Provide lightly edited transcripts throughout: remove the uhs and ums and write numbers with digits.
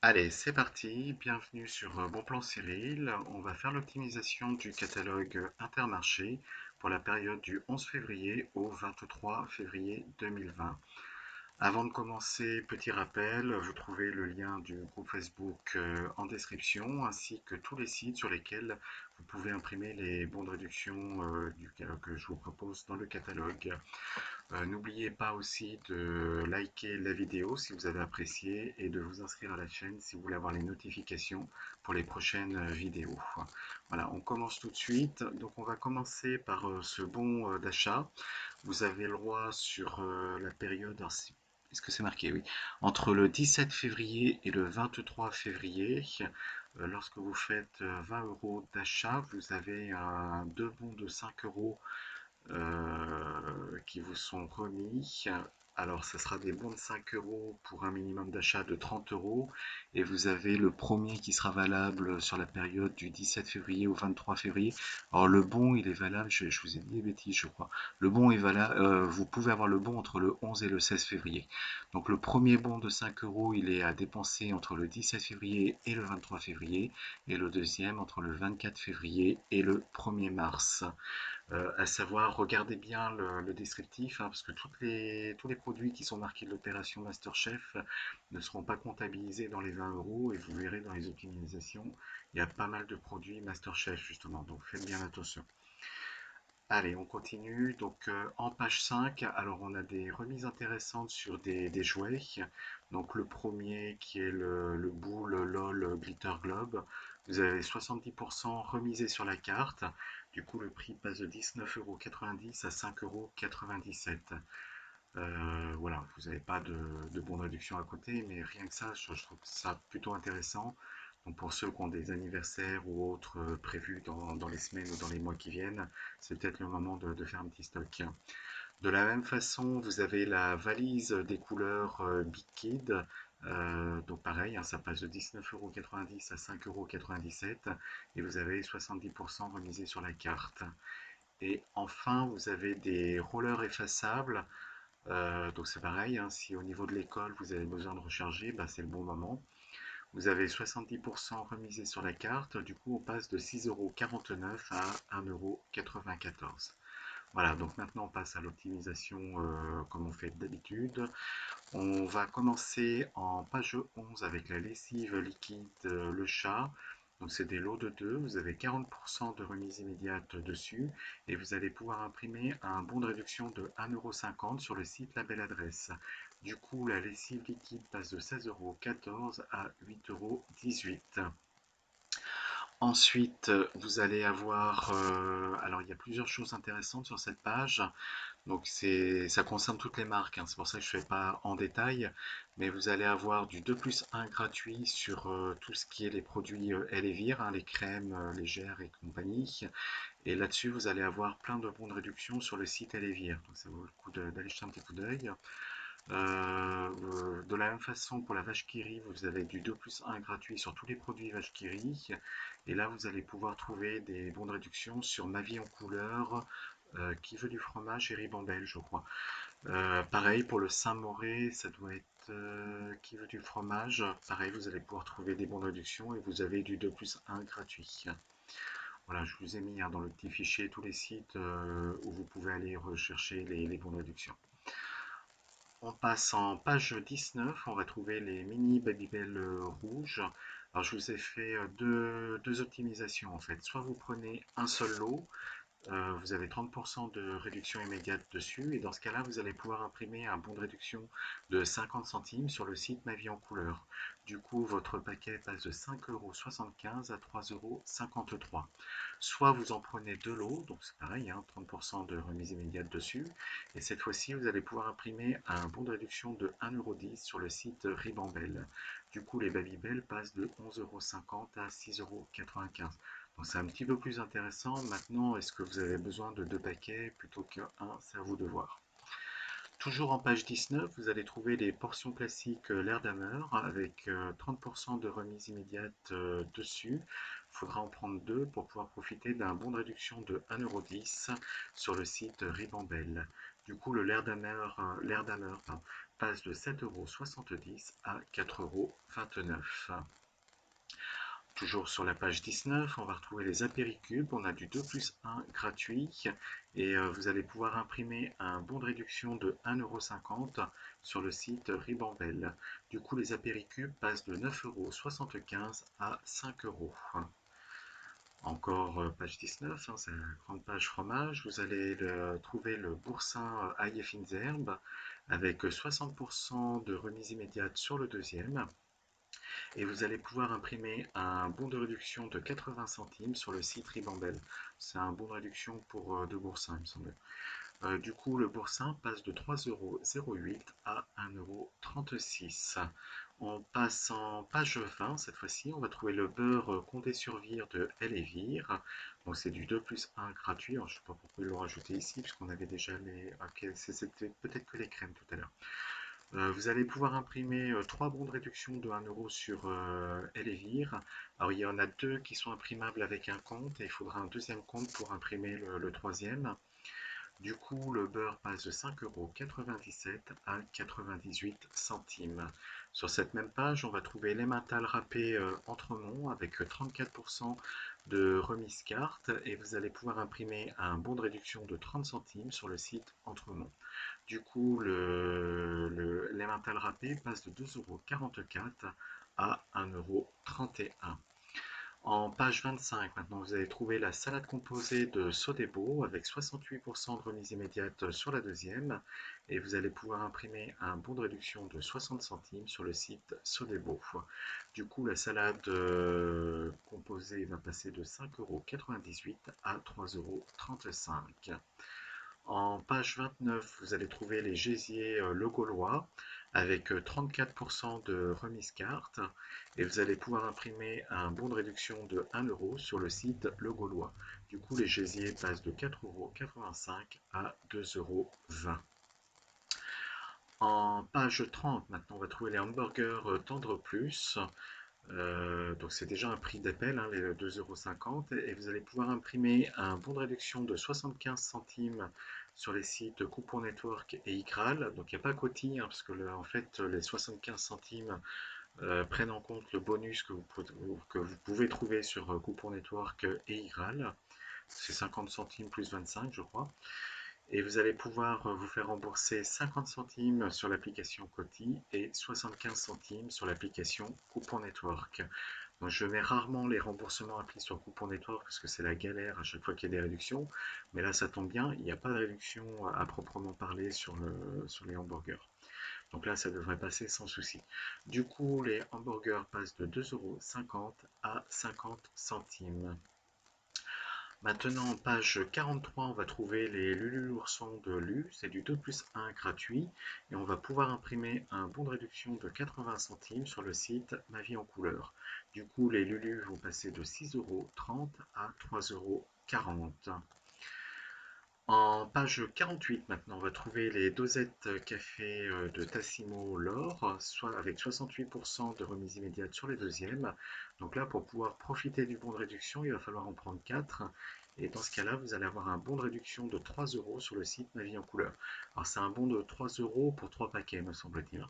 Allez, c'est parti, bienvenue sur Bon Plan Cyril. On va faire l'optimisation du catalogue Intermarché pour la période du 11 février au 23 février 2020. Avant de commencer, petit rappel, vous trouvez le lien du groupe Facebook en description, ainsi que tous les sites sur lesquels vous pouvez imprimer les bons de réduction que je vous propose dans le catalogue. N'oubliez pas aussi de liker la vidéo si vous avez apprécié et de vous inscrire à la chaîne si vous voulez avoir les notifications pour les prochaines vidéos. Voilà, on commence tout de suite. Donc on va commencer par ce bon d'achat. Vous avez le droit sur la période, est-ce que c'est marqué? Oui. Entre le 17 février et le 23 février, lorsque vous faites 20 euros d'achat, vous avez deux bons de 5 euros qui vous sont remis. Alors, ce sera des bons de 5 euros pour un minimum d'achat de 30 euros. Et vous avez le premier qui sera valable sur la période du 17 février au 23 février. Alors, le bon, il est valable, je vous ai dit des bêtises, je crois. Le bon est valable, vous pouvez avoir le bon entre le 11 et le 16 février. Donc, le premier bon de 5 euros, il est à dépenser entre le 17 février et le 23 février. Et le deuxième entre le 24 février et le 1er mars. À savoir, regardez bien le descriptif, hein, parce que tous les produits qui sont marqués de l'opération MasterChef ne seront pas comptabilisés dans les 20 euros et vous verrez dans les optimisations, il y a pas mal de produits MasterChef justement, donc faites bien attention. Allez, on continue. Donc en page 5, alors on a des remises intéressantes sur des jouets. Donc le premier qui est le boule LOL Glitter Globe. Vous avez 70% remisé sur la carte. Du coup, le prix passe de 19,90 € à 5,97 €. Voilà, vous n'avez pas de bonne réduction à côté, mais rien que ça, je trouve ça plutôt intéressant. Donc pour ceux qui ont des anniversaires ou autres prévus dans les semaines ou dans les mois qui viennent, c'est peut-être le moment de faire un petit stock. De la même façon, vous avez la valise des couleurs Big Kid. Donc pareil, hein, ça passe de 19,90 € à 5,97 € et vous avez 70% remisé sur la carte. Et enfin, vous avez des rollers effaçables. Donc c'est pareil, hein, si au niveau de l'école vous avez besoin de recharger, bah, c'est le bon moment. Vous avez 70% remisé sur la carte, du coup on passe de 6,49 € à 1,94 €. Voilà, donc maintenant on passe à l'optimisation comme on fait d'habitude. On va commencer en page 11 avec la lessive liquide Le Chat. Donc c'est des lots de 2, vous avez 40% de remise immédiate dessus et vous allez pouvoir imprimer un bon de réduction de 1,50 € sur le site La Belle Adresse. Du coup, la lessive liquide passe de 16,14 € à 8,18 €. Ensuite, vous allez avoir, alors il y a plusieurs choses intéressantes sur cette page. Donc ça concerne toutes les marques, hein, c'est pour ça que je ne fais pas en détail, mais vous allez avoir du 2 plus 1 gratuit sur tout ce qui est les produits Elevir, hein, les crèmes légères et compagnie. Et là-dessus, vous allez avoir plein de bons de réduction sur le site Elevir, donc ça vaut le coup d'aller jeter un petit coup d'œil. De la même façon, pour la vache qui rit, vous avez du 2 plus 1 gratuit sur tous les produits vache qui rit. Et là, vous allez pouvoir trouver des bons de réduction sur Ma Vie en couleur, Qui veut du fromage et Ribambelle, je crois. Pareil, pour le Saint-Moré, ça doit être Qui veut du fromage. Pareil, vous allez pouvoir trouver des bons de réduction et vous avez du 2 plus 1 gratuit. Voilà, je vous ai mis, hein, dans le petit fichier tous les sites où vous pouvez aller rechercher les bons de réduction. On passe en page 19, on va trouver les mini Babybel rouges. Alors je vous ai fait deux optimisations en fait. Soit vous prenez un seul lot, vous avez 30% de réduction immédiate dessus et dans ce cas-là, vous allez pouvoir imprimer un bon de réduction de 50 centimes sur le site Ma Vie en couleur. Du coup, votre paquet passe de 5,75 € à 3,53 €. Soit vous en prenez deux lots, donc c'est pareil, hein, 30% de remise immédiate dessus. Et cette fois-ci, vous allez pouvoir imprimer un bon de réduction de 1,10 € sur le site Ribambelle. Du coup, les Babybel passent de 11,50 € à 6,95 €. Donc c'est un petit peu plus intéressant. Maintenant, est-ce que vous avez besoin de deux paquets plutôt qu'un? C'est à vous de voir. Toujours en page 19, vous allez trouver les portions classiques L'air d'Hammer avec 30% de remise immédiate dessus. Il faudra en prendre deux pour pouvoir profiter d'un bon de réduction de 1,10 € sur le site Ribambelle. Du coup, l'air d'Hammer, passe de 7,70 € à 4,29 €. Toujours sur la page 19, on va retrouver les apéricubes. On a du 2+1 gratuit et vous allez pouvoir imprimer un bon de réduction de 1,50 € sur le site Ribambelle. Du coup, les apéricubes passent de 9,75 € à 5 €. Encore page 19, hein, c'est la grande page fromage. Vous allez trouver le boursin ail et fines herbes avec 60% de remise immédiate sur le deuxième. Et vous allez pouvoir imprimer un bon de réduction de 80 centimes sur le site Ribambelle. C'est un bon de réduction pour deux boursins, il me semble. Du coup, le boursin passe de 3,08 € à 1,36 €. On passe en page 20 cette fois-ci. On va trouver le beurre Condé sur Vire de Elevire. Donc c'est du 2+1 gratuit. Alors, je ne sais pas pourquoi ils l'ont rajouté ici, puisqu'on avait déjà les. Ok, c'était peut-être que les crèmes tout à l'heure. Vous allez pouvoir imprimer 3 bons de réduction de 1 € sur Elevire. Alors il y en a 2 qui sont imprimables avec un compte et il faudra un deuxième compte pour imprimer le troisième. Du coup, le beurre passe de 5,97 € à 98 centimes. Sur cette même page, on va trouver l'emmental râpé Entremont avec 34% de remise carte et vous allez pouvoir imprimer un bon de réduction de 30 centimes sur le site Entremont. Du coup, l'emmental râpé passe de 2,44 € à 1,31 €. En page 25, maintenant, vous allez trouver la salade composée de Sodebo avec 68% de remise immédiate sur la deuxième. Et vous allez pouvoir imprimer un bon de réduction de 60 centimes sur le site Sodebo. Du coup, la salade composée va passer de 5,98 € à 3,35 €. En page 29, vous allez trouver les gésiers Le Gaulois avec 34% de remise carte et vous allez pouvoir imprimer un bon de réduction de 1 € sur le site Le Gaulois. Du coup, les gésiers passent de 4,85 € à 2,20 €. En page 30, maintenant, on va trouver les hamburgers Tendre Plus. Donc c'est déjà un prix d'appel, hein, les 2,50 € et vous allez pouvoir imprimer un bon de réduction de 75 centimes sur les sites Coupon Network et Igral. Donc il n'y a pas Coty, hein, parce que en fait les 75 centimes prennent en compte le bonus que vous pouvez trouver sur Coupon Network et Igral. C'est 50 centimes plus 25, je crois. Et vous allez pouvoir vous faire rembourser 50 centimes sur l'application Coty et 75 centimes sur l'application Coupon Network. Donc je mets rarement les remboursements applis sur Coupon Network parce que c'est la galère à chaque fois qu'il y a des réductions. Mais là, ça tombe bien, il n'y a pas de réduction à proprement parler sur les hamburgers. Donc là, ça devrait passer sans souci. Du coup, les hamburgers passent de 2,50 € à 50 centimes. Maintenant, page 43, on va trouver les Lulu l'ourson de Lu, c'est du 2+1 gratuit et on va pouvoir imprimer un bon de réduction de 80 centimes sur le site Ma Vie en Couleur. Du coup, les Lulu vont passer de 6,30 € à 3,40 €. En page 48, maintenant, on va trouver les dosettes café de Tassimo L'Or, soit avec 68% de remise immédiate sur les deuxièmes. Donc là, pour pouvoir profiter du bon de réduction, il va falloir en prendre 4. Et dans ce cas-là, vous allez avoir un bon de réduction de 3 € sur le site Ma Vie en Couleur. Alors c'est un bon de 3 € pour 3 paquets, me semble-t-il.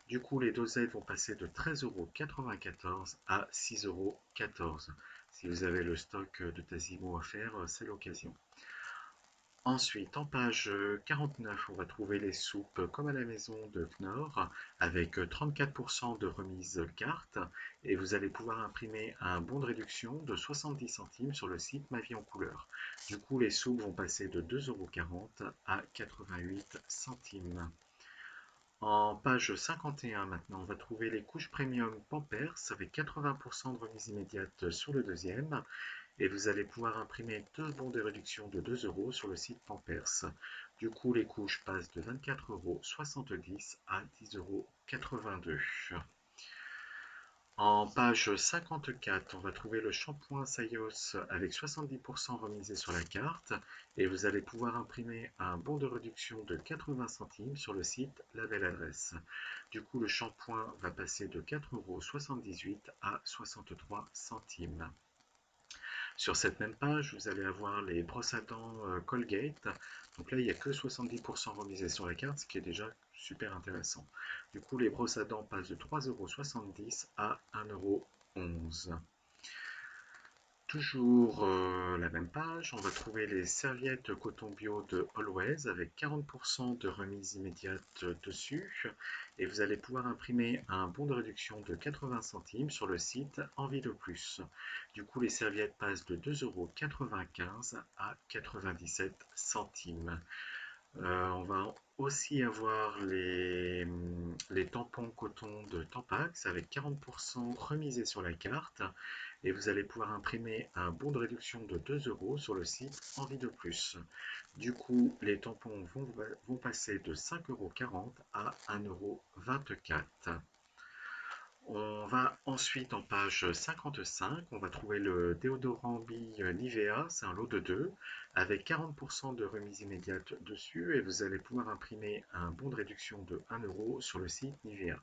Du coup, les dosettes vont passer de 13,94 € à 6,14 €. Si vous avez le stock de Tassimo à faire, c'est l'occasion. Ensuite, en page 49, on va trouver les soupes comme à la maison de Knorr avec 34% de remise carte et vous allez pouvoir imprimer un bon de réduction de 70 centimes sur le site Ma Vie en Couleur. Du coup, les soupes vont passer de 2,40 € à 88 centimes. En page 51 maintenant, on va trouver les couches premium Pampers avec 80% de remise immédiate sur le deuxième et vous allez pouvoir imprimer deux bons de réduction de 2 € sur le site Pampers. Du coup, les couches passent de 24,70 € à 10,82 €. En page 54, on va trouver le shampoing Sayos avec 70% remisé sur la carte et vous allez pouvoir imprimer un bon de réduction de 80 centimes sur le site La Belle Adresse. Du coup, le shampoing va passer de 4,78 € à 63 centimes. Sur cette même page, vous allez avoir les brosses à dents Colgate. Donc là, il n'y a que 70% remisés sur la carte, ce qui est déjà super intéressant. Du coup, les brosses à dents passent de 3,70 € à 1,11 €. Toujours la même page, on va trouver les serviettes coton bio de Always avec 40% de remise immédiate dessus. Et vous allez pouvoir imprimer un bon de réduction de 80 centimes sur le site Envie de plus. Du coup, les serviettes passent de 2,95 € à 97 centimes. On va aussi avoir les tampons coton de Tampax avec 40% remisés sur la carte et vous allez pouvoir imprimer un bon de réduction de 2 € sur le site Envie de plus. Du coup, les tampons vont passer de 5,40 € à 1,24 €. On va ensuite en page 55, on va trouver le déodorant bille Nivea, c'est un lot de 2, avec 40% de remise immédiate dessus, et vous allez pouvoir imprimer un bon de réduction de 1 € sur le site Nivea.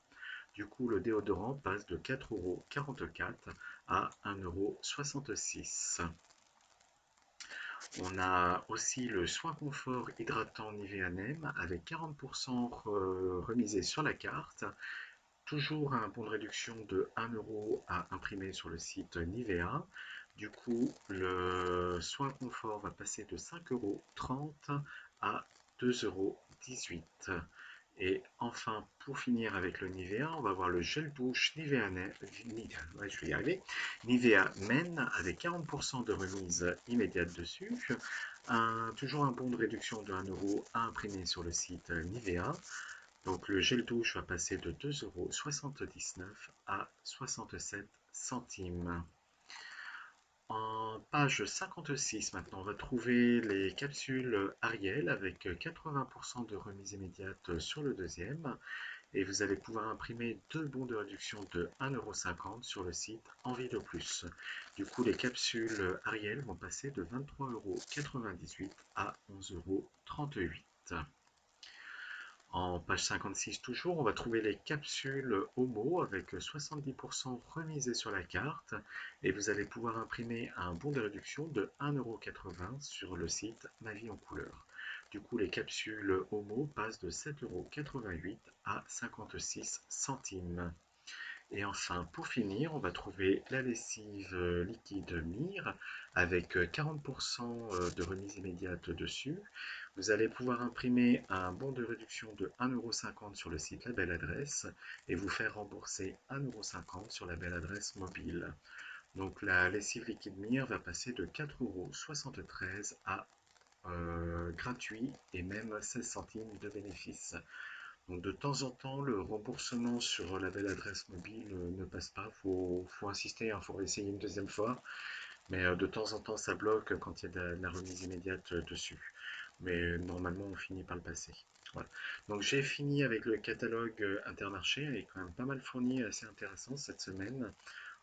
Du coup, le déodorant passe de 4,44 € à 1,66 €. On a aussi le soin confort hydratant Nivea Nem avec 40% remisé sur la carte. Toujours un bon de réduction de 1 € à imprimer sur le site Nivea. Du coup, le soin confort va passer de 5,30 € à 2,18 €. Et enfin, pour finir avec le Nivea, on va voir le gel douche Nivea, ouais, je vais y arriver, Nivea Men avec 40% de remise immédiate dessus. Toujours un bon de réduction de 1 € à imprimer sur le site Nivea. Donc le gel douche va passer de 2,79 € à 67 centimes. En page 56, maintenant, on va trouver les capsules Ariel avec 80% de remise immédiate sur le deuxième. Et vous allez pouvoir imprimer deux bons de réduction de 1,50 € sur le site Envie de plus. Du coup, les capsules Ariel vont passer de 23,98 € à 11,38 €. En page 56 toujours, on va trouver les capsules Homo avec 70% remisées sur la carte et vous allez pouvoir imprimer un bon de réduction de 1,80 € sur le site Ma Vie en couleur. Du coup, les capsules Homo passent de 7,88 € à 56 centimes. Et enfin, pour finir, on va trouver la lessive liquide Mire avec 40% de remise immédiate dessus. Vous allez pouvoir imprimer un bon de réduction de 1,50 € sur le site La Belle Adresse et vous faire rembourser 1,50 € sur la Belle Adresse mobile. Donc la lessive liquide Mire va passer de 4,73 € à gratuit et même 16 centimes de bénéfice. Donc de temps en temps, le remboursement sur la belle adresse mobile ne passe pas. Faut insister, il faut essayer une deuxième fois. Mais de temps en temps, ça bloque quand il y a de la remise immédiate dessus. Mais normalement, on finit par le passer. Voilà. Donc j'ai fini avec le catalogue Intermarché. Il est quand même pas mal fourni, assez intéressant cette semaine.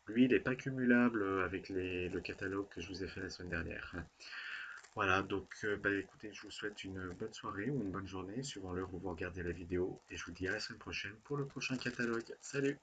Lui, il n'est pas cumulable avec le catalogue que je vous ai fait la semaine dernière. Voilà, donc bah, écoutez, je vous souhaite une bonne soirée ou une bonne journée, suivant l'heure où vous regardez la vidéo, et je vous dis à la semaine prochaine pour le prochain catalogue. Salut!